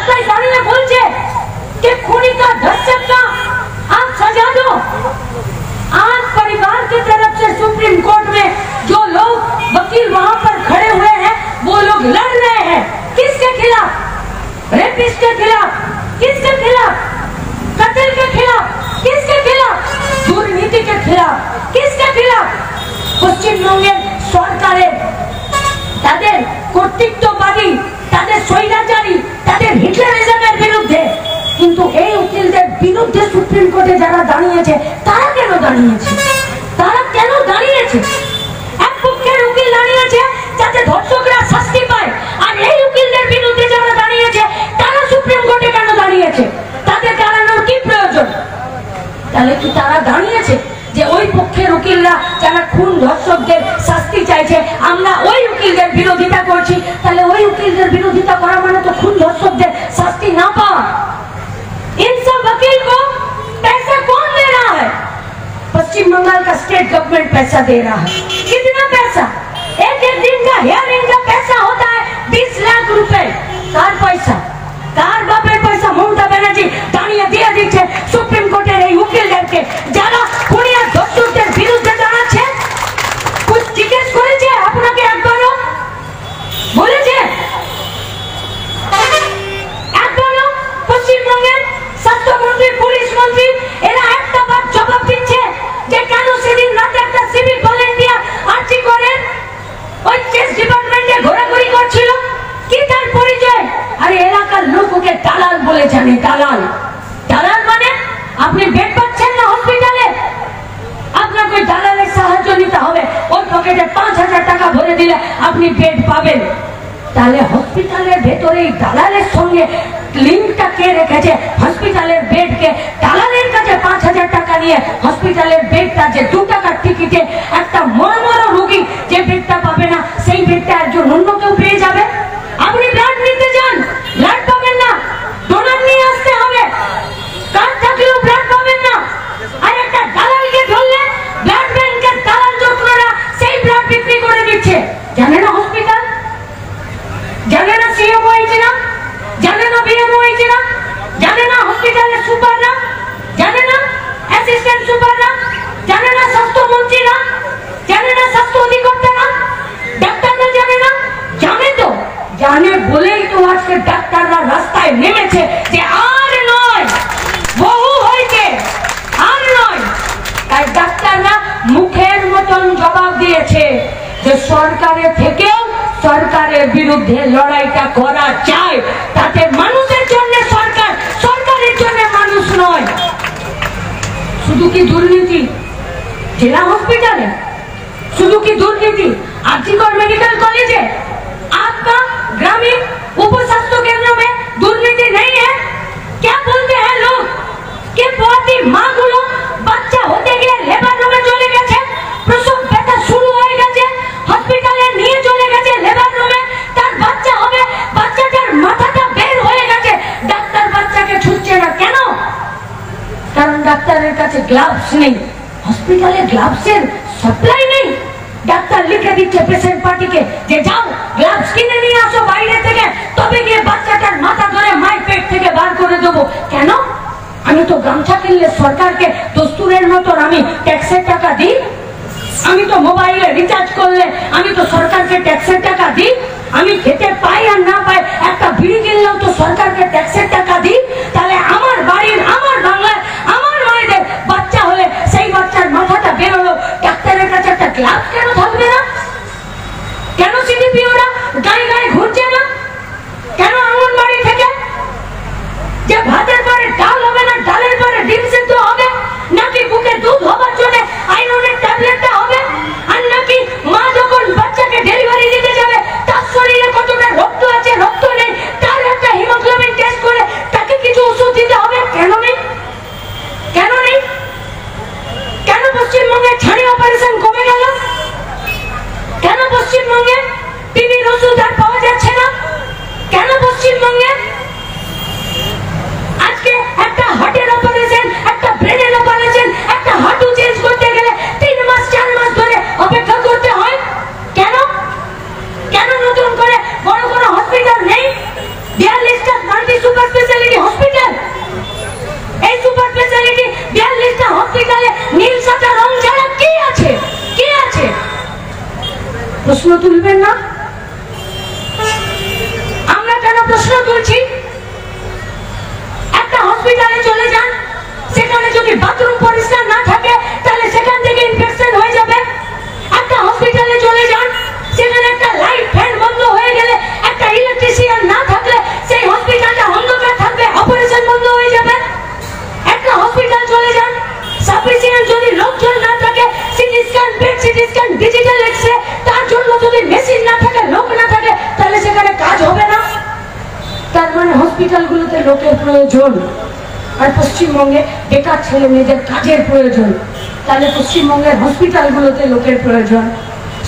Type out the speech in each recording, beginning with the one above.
रास्ताয় দাঁড়িয়ে বলছে कि खूनी का 10 चक्का आप सजा दो। आज परिवार की तरफ से सुप्रीम कोर्ट में जो लोग वकील वहां पर खड़े हुए हैं वो लोग लड़ रहे हैं। किसके खिलाफ? रेपिस्ट के खिलाफ। किसके खिलाफ? कत्ल के खिलाफ। किसके खिलाफ? दुर्नीति के खिलाफ। किसके खिलाफ? পশ্চিমবঙ্গের সরকারের তাদের কর্তৃত্ববাদী, তাদের স্বৈরাচারী, তাদের হিটলারিজমের বিরুদ্ধে। কিন্তু এই উকিলদের বিরুদ্ধে সুপ্রিম কোর্টে যারা দাঁড়িয়েছে তারা কেন দাঁড়িয়েছে? তারা কেন দাঁড়িয়েছে? এক পক্ষের উকিল দাঁড়িয়েছে যাতে ধর্ষকরা শাস্তি পায়, আর এই উকিলদের বিরুদ্ধে যারা দাঁড়িয়েছে তারা সুপ্রিম কোর্টে কেন দাঁড়িয়েছে? তাদের দাঁড়ানোর কি প্রয়োজন? তাহলে কি তারা দাঁড়িয়েছে যে ওই পক্ষের উকিলরা যারা খুন ধর্ষকদের শাস্তি চাইছে আমরা ওই উকিলদের বিরোধিতা করছি? তাহলে ওই উকিলদের বিরোধিতা করা মানে তো খুন ধর্ষকদের শাস্তি না পাওয়া। इन सब वकील को पैसा कौन दे रहा है? पश्चिम बंगाल का स्टेट गवर्नमेंट पैसा दे रहा है। कितना पैसा? एक दिन का हियरिंग का पैसा होता है 20 लाख रुपए। कार पैसा, कार बापेर पैसा ममता बनर्जी दाঁড়িয়ে দিয়ে দিচ্ছে সুপ্রিম কোর্টের এই উকিলদেরকে যারা খুনিয়া দর্শকদের বিরুদ্ধে দাঁড়াচ্ছে। कुछ জিজ্ঞেস করেছে আপনাকে? একবারও বলেছে? একবারও পশ্চিমবঙ্গের স্বাস্থ্যমন্ত্রী, পুলিশ মন্ত্রী এরা একটা বার জবাব দিচ্ছে যে কেন সেদিন রাতে একটা সিভিক ভলেন্টিয়ার আর্জি করেন ওই চেস ডিপার্টমেন্টে ঘোরাঘুরি করছিল? কি তার পরিচয়? আরে এলাকার লোক ওকে দালাল বলে জানে। দালাল। দালাল মানে আপনি বেড পাচ্ছেন না হসপিটালে, আপনাকে ওই দালালের সাহায্য নিতে হবে। ওর পকেটে 5000 টাকা ভরে দিলে আপনি বেড পাবেন। তাহলে হসপিটালের ভেতরে এই দালালের সঙ্গে লিঙ্কটা কে রেখেছে? হসপিটালের বেডকে দালালের কাছে 5000 টাকা নিয়ে হসপিটালের বেডটা যে 2 টাকার টিকিটে একটা মরমর রোগী যে বেডটা পাবে না সেই বেডটা একজন অন্য কেউ পেয়ে যাবে। আপনি ব্লাড নিতে যান, ব্লাড পাবেন না, ডোনার নিয়ে আসতে হবে। কার্ড থাকলেও ব্লাড পাবেন না। আর একটা দালালকে ধরলে ব্লাড ব্যাংকের দালাল চক্ররা সেই ব্লাড বিক্রি করে দিচ্ছে। জানে না হসপিটাল? জানে না সিএমও হয়েছে না? জানে না বিএমও হয়েছে না? জানে না হসপিটালের সুপাররা? জানে না অ্যাসিস্ট্যান্ট সুপাররা? জানে না স্বাস্থ্যমন্ত্রীরা? জানে না স্বাস্থ্য অধিকর্তারা? ডাক্তাররা জানে না? জানে তো। জানে বলেই তো আজকে ডাক্তাররা রাস্তায় নেমেছে যে আর নয়, বহু হয়েছে, আর নয়। তাই ডাক্তাররা মুখের মতন জবাব দিয়েছে যে সরকারের থেকেও সরকারের বিরুদ্ধে লড়াইটা করা চাই। তাতে মানুষের জন্য সরকার, সরকারের জন্য মানুষ নয়। শুধু কি দুর্নীতি জেলা হসপিটালে? শুধু কি দুর্নীতি आरजीकर मेडिकल कॉलेज है? आपका ग्रामीण उप स्वास्थ्य केंद्र में दुर्नीति नहीं है? क्या बोलते हैं लोग कि बहुत ही माँ गुलो बच्चा होते गए लेबर रूम में चले गए, प्रसव व्यथा शुरू हो गए, हॉस्पिटले নিয়ে চলে গেছে লেবার রুমে, তার বাচ্চা হবে, বাচ্চাটার মাথাটা বের হয়ে গেছে, ডাক্তার বাচ্চাকে ছুঁচ্ছে না কেন? কারণ ডাক্তারের কাছে গ্লাভস নেই, হসপিটালে গ্লাভসের সাপ্লাই নেই। ডাক্তার লিখে দিচ্ছে পেশেন্ট পার্টিকে যে যাও গ্লাভস কিনে নিয়ে আসো বাইরে থেকে, তবে গিয়ে বাচ্চাটার মাথা ধরে মায়ের পেট থেকে বার করে দেবো। কেন? আমি তো গামছা কিনলে সরকারকে দস্তুরের মতন আমি ট্যাক্সের টাকা দিই, আমি তো মোবাইলে রিচার্জ করলে আমি তো সরকারকে ট্যাক্সের টাকা দিই, আমি খেতে পাই আর না পাই একটা বিড়ি কিনলেও তো সরকারকে ট্যাক্সের টাকা দিই। তাহলে আমার বাড়ির, আমার বাংলার, আমার মায়েদের বাচ্চা হলে সেই বাচ্চার মাথাটা বেরোলো, ডাক্তারের কাছে একটা গ্লাভ কেন থাকবে না? কেন সিডিপিওরা গায়ে গায়ে ঘুরছে না? কেন অঙ্গনবাড়ি থেকে যে ভাতের পরে ডাল হবে না, ডালের পরে ডিম সিদ্ধ হবে, নাকি বুকে দুধ হবার জন্য আয়রনের ট্যাবলেটটা হবে, আর নাকি মা যখন বাচ্চাকে ডেলিভারি দিতে যাবে তার শরীরে কতটা রক্ত আছে রক্ত নেই তার একটা হিমোগ্লোবিন প্রশ্ন তুলবেন না? আমরা কেন প্রশ্ন তুলছি? একটা হসপিটালে চলে যান, সেখানে যদি বাথরুম পরিষ্কার না থাকে তাহলে সেখান থেকে ইনফেকশন হয়ে যাবে। একটা হসপিটালে চলে যান, সেখানে একটা লাইট ফ্যান বন্ধ হয়ে গেলে, একটা ইলেকট্রিশিয়ান না থাকলে সেই হসপিটালটা অন্ধকার থাকবে, অপারেশন বন্ধ হয়ে যাবে। একটা হসপিটাল চলে যান, সাফিসিয়েন্ট যদি লোকজন না থাকে, CT scan, PET CT scan, digital x-ray, তার জন্য যদি মেশিন না থাকে, লোক না থাকে, তাহলে সেখানে কাজ হবে না। তার মানে হসপিটালগুলোতে লোকের প্রয়োজন, আর পশ্চিমবঙ্গে বেকার ছেলে মেয়েদের কাজের প্রয়োজন। তাহলে পশ্চিমবঙ্গের হসপিটালগুলোতে লোকের প্রয়োজন,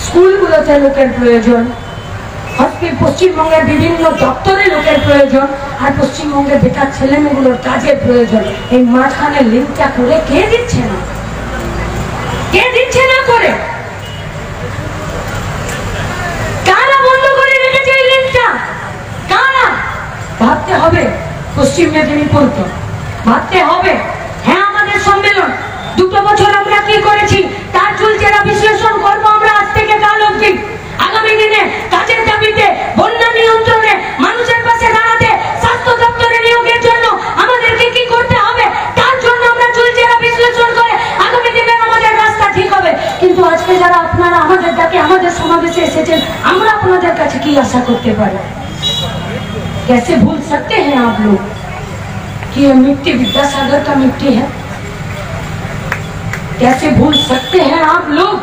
স্কুলগুলোতে লোকের প্রয়োজন, পশ্চিমবঙ্গের বিভিন্ন দপ্তরে লোকের প্রয়োজন, আর পশ্চিমবঙ্গের বেকার ছেলে মেয়েগুলোর কাজের প্রয়োজন। এই মাঝখানে লিঙ্কটা করে কে দিচ্ছে না? কে দিচ্ছে না করে? কারা বন্ধ করে রেখেছে এই লিঙ্কটা? কারা? ভাবতে হবে পশ্চিম মেদিনীপুরকে, ভাবতে হবে। হ্যাঁ, আমাদের সম্মেলন 2 বছর আমরা কি করেছি তার চুলচেরা বিশ্লেষণ করবো আমরা আজ থেকে কাল অবধি। আগামী দিনে কাজের দাবিতে, বন্যা নিয়ন্ত্রণে, মানুষের পাশে দাঁড়াতে, স্বাস্থ্য দপ্তরে নিয়োগের জন্য আমাদেরকে কি করতে হবে তার জন্য আমরা চুলচেরা বিশ্লেষণ করে আগামী দিনে আমাদের রাস্তা ঠিক হবে। কিন্তু আজকে যারা আপনারা আমাদের ডাকে আমাদের সমাবেশে এসেছেন, আমরা আপনাদের কাছে কি আশা করতে পারি? कैसे भूल सकते हैं आप लोग कि ये मिट्टी विद्यासागर का मिट्टी है? कैसे भूल सकते हैं आप लोग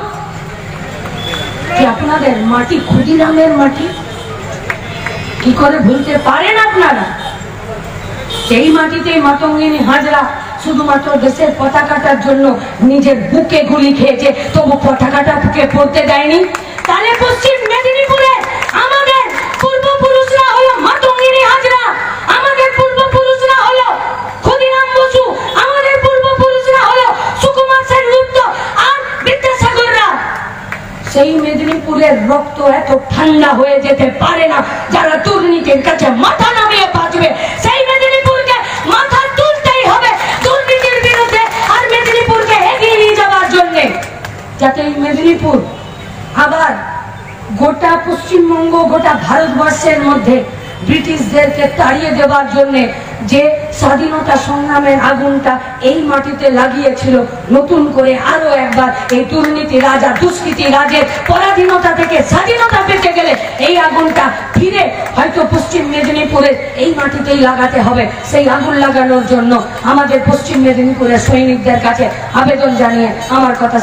कि আপনাদের মাটি ক্ষুদিরামের মাটি? কি করে ভুলতে পারেন আপনারা? সেই মাটিতেই মাতঙ্গিনী হাজরা শুধুমাত্র দেশের পতাকাটার জন্য নিজের বুকে গুলি খেয়েছে, তবু পতাকাটা বুকে পড়তে দেয়নি। তাহলে পশ্চিম মেদিনীপুরে আমাদের পূর্বপুরুষরা হলো মাতঙ্গিনী হাজরা, আমাদের পূর্বপুরুষরা হলো ক্ষুদিরাম বসু, আমাদের পূর্বপুরুষরা হলো সুকুমার সেনগুপ্ত আর বিদ্যাসাগররা। সেই মেদিনীপুরের রক্ত এত ঠান্ডা হয়ে যেতে পারে না যারা দুর্নীতির কাছে মাথা নামিয়ে বাঁচবে। সেই মেদিনীপুরকে মাথা তুলতেই হবে দুর্নীতির বিরুদ্ধে, আর মেদিনীপুরকে এগিয়ে নিয়ে যাওয়ার জন্য, যাতে এই মেদিনীপুর আবার গোটা পশ্চিমবঙ্গ, গোটা ভারতবর্ষের মধ্যে ব্রিটিশদেরকে তাড়িয়ে দেওয়ার জন্য যে স্বাধীনতা সংগ্রামের আগুনটা এই মাটিতে লাগিয়েছিল, নতুন করে আরো একবার এই দুর্নীতি রাজা, দুষ্কৃতি রাজের পরাধীনতা থেকে স্বাধীনতা পেতে গেলে এই আগুনটা ফিরে হয়তো পশ্চিম মেদিনীপুরের এই মাটিতেই লাগাতে হবে। সেই আগুন লাগানোর জন্য আমাদের পশ্চিম মেদিনীপুরের সৈনিকদের কাছে আবেদন জানিয়ে আমার কথা